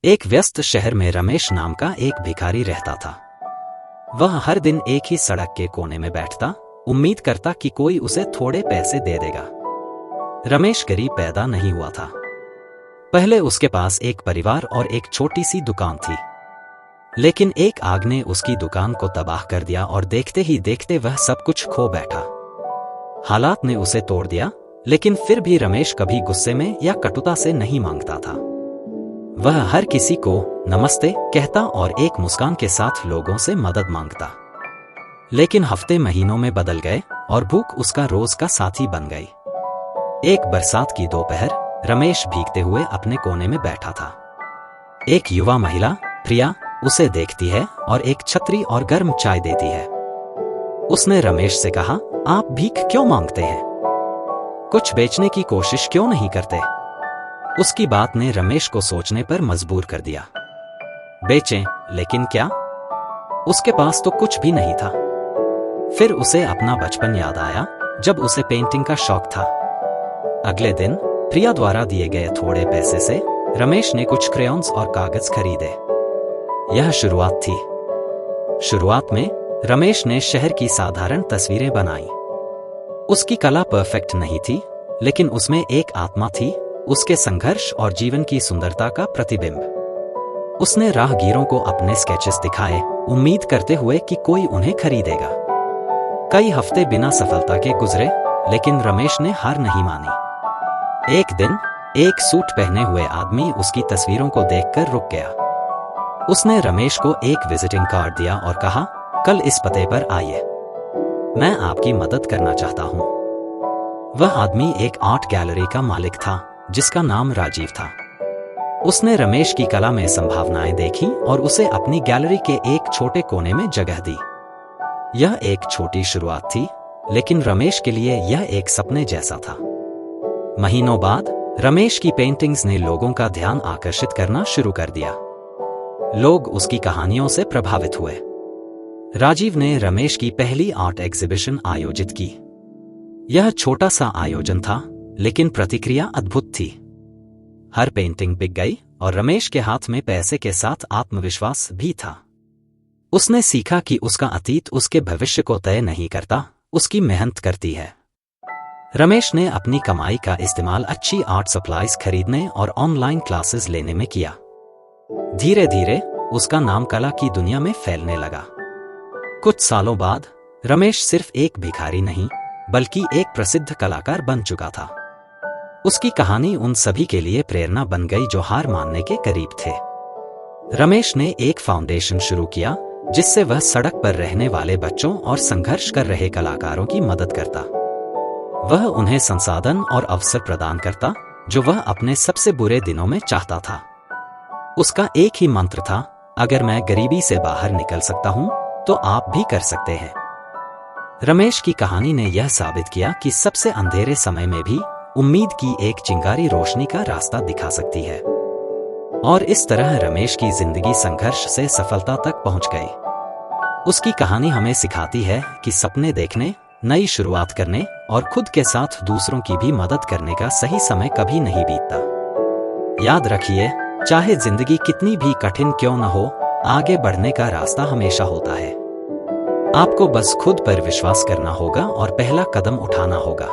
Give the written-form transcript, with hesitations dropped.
एक व्यस्त शहर में रमेश नाम का एक भिखारी रहता था। वह हर दिन एक ही सड़क के कोने में बैठता, उम्मीद करता कि कोई उसे थोड़े पैसे दे देगा। रमेश गरीब पैदा नहीं हुआ था। पहले उसके पास एक परिवार और एक छोटी सी दुकान थी, लेकिन एक आग ने उसकी दुकान को तबाह कर दिया और देखते ही देखते वह सब कुछ खो बैठा। हालात ने उसे तोड़ दिया, लेकिन फिर भी रमेश कभी गुस्से में या कटुता से नहीं मांगता था। वह हर किसी को नमस्ते कहता और एक मुस्कान के साथ लोगों से मदद मांगता। लेकिन हफ्ते महीनों में बदल गए और भूख उसका रोज का साथी बन गई। एक बरसात की दोपहर रमेश भीगते हुए अपने कोने में बैठा था। एक युवा महिला प्रिया उसे देखती है और एक छतरी और गर्म चाय देती है। उसने रमेश से कहा, आप भीख क्यों मांगते हैं? कुछ बेचने की कोशिश क्यों नहीं करते? उसकी बात ने रमेश को सोचने पर मजबूर कर दिया। बेचें, लेकिन क्या? उसके पास तो कुछ भी नहीं था। फिर उसे अपना बचपन याद आया, जब उसे पेंटिंग का शौक था। अगले दिन प्रिया द्वारा दिए गए थोड़े पैसे से रमेश ने कुछ क्रेयॉन्स और कागज खरीदे। यह शुरुआत थी। शुरुआत में रमेश ने शहर की साधारण तस्वीरें बनाई। उसकी कला परफेक्ट नहीं थी, लेकिन उसमें एक आत्मा थी, उसके संघर्ष और जीवन की सुंदरता का प्रतिबिंब। उसने राहगीरों को अपने स्केचेस दिखाए, उम्मीद करते हुए कि कोई उन्हें खरीदेगा। कई हफ्ते बिना सफलता के गुजरे, लेकिन रमेश ने हार नहीं मानी। एक दिन एक सूट पहने हुए आदमी उसकी तस्वीरों को देखकर रुक गया। उसने रमेश को एक विजिटिंग कार्ड दिया और कहा, कल इस पते पर आइए, मैं आपकी मदद करना चाहता हूं। वह आदमी एक आर्ट गैलरी का मालिक था, जिसका नाम राजीव था। उसने रमेश की कला में संभावनाएं देखी और उसे अपनी गैलरी के एक छोटे कोने में जगह दी। यह एक छोटी शुरुआत थी, लेकिन रमेश के लिए यह एक सपने जैसा था। महीनों बाद रमेश की पेंटिंग्स ने लोगों का ध्यान आकर्षित करना शुरू कर दिया। लोग उसकी कहानियों से प्रभावित हुए। राजीव ने रमेश की पहली आर्ट एग्जीबिशन आयोजित की। यह छोटा सा आयोजन था, लेकिन प्रतिक्रिया अद्भुत थी। हर पेंटिंग बिक गई और रमेश के हाथ में पैसे के साथ आत्मविश्वास भी था। उसने सीखा कि उसका अतीत उसके भविष्य को तय नहीं करता, उसकी मेहनत करती है। रमेश ने अपनी कमाई का इस्तेमाल अच्छी आर्ट सप्लाईज खरीदने और ऑनलाइन क्लासेस लेने में किया। धीरे धीरे उसका नाम कला की दुनिया में फैलने लगा। कुछ सालों बाद रमेश सिर्फ एक भिखारी नहीं, बल्कि एक प्रसिद्ध कलाकार बन चुका था। उसकी कहानी उन सभी के लिए प्रेरणा बन गई जो हार मानने के करीब थे। रमेश ने एक फाउंडेशन शुरू किया, जिससे वह सड़क पर रहने वाले बच्चों और संघर्ष कर रहे कलाकारों की मदद करता। वह उन्हें संसाधन और अवसर प्रदान करता, जो वह अपने सबसे बुरे दिनों में चाहता था। उसका एक ही मंत्र था, अगर मैं गरीबी से बाहर निकल सकता हूं, तो आप भी कर सकते हैं। रमेश की कहानी ने यह साबित किया कि सबसे अंधेरे समय में भी उम्मीद की एक चिंगारी रोशनी का रास्ता दिखा सकती है। और इस तरह रमेश की जिंदगी संघर्ष से सफलता तक पहुंच गई। उसकी कहानी हमें सिखाती है कि सपने देखने, नई शुरुआत करने और खुद के साथ दूसरों की भी मदद करने का सही समय कभी नहीं बीतता। याद रखिए, चाहे जिंदगी कितनी भी कठिन क्यों न हो, आगे बढ़ने का रास्ता हमेशा होता है। आपको बस खुद पर विश्वास करना होगा और पहला कदम उठाना होगा।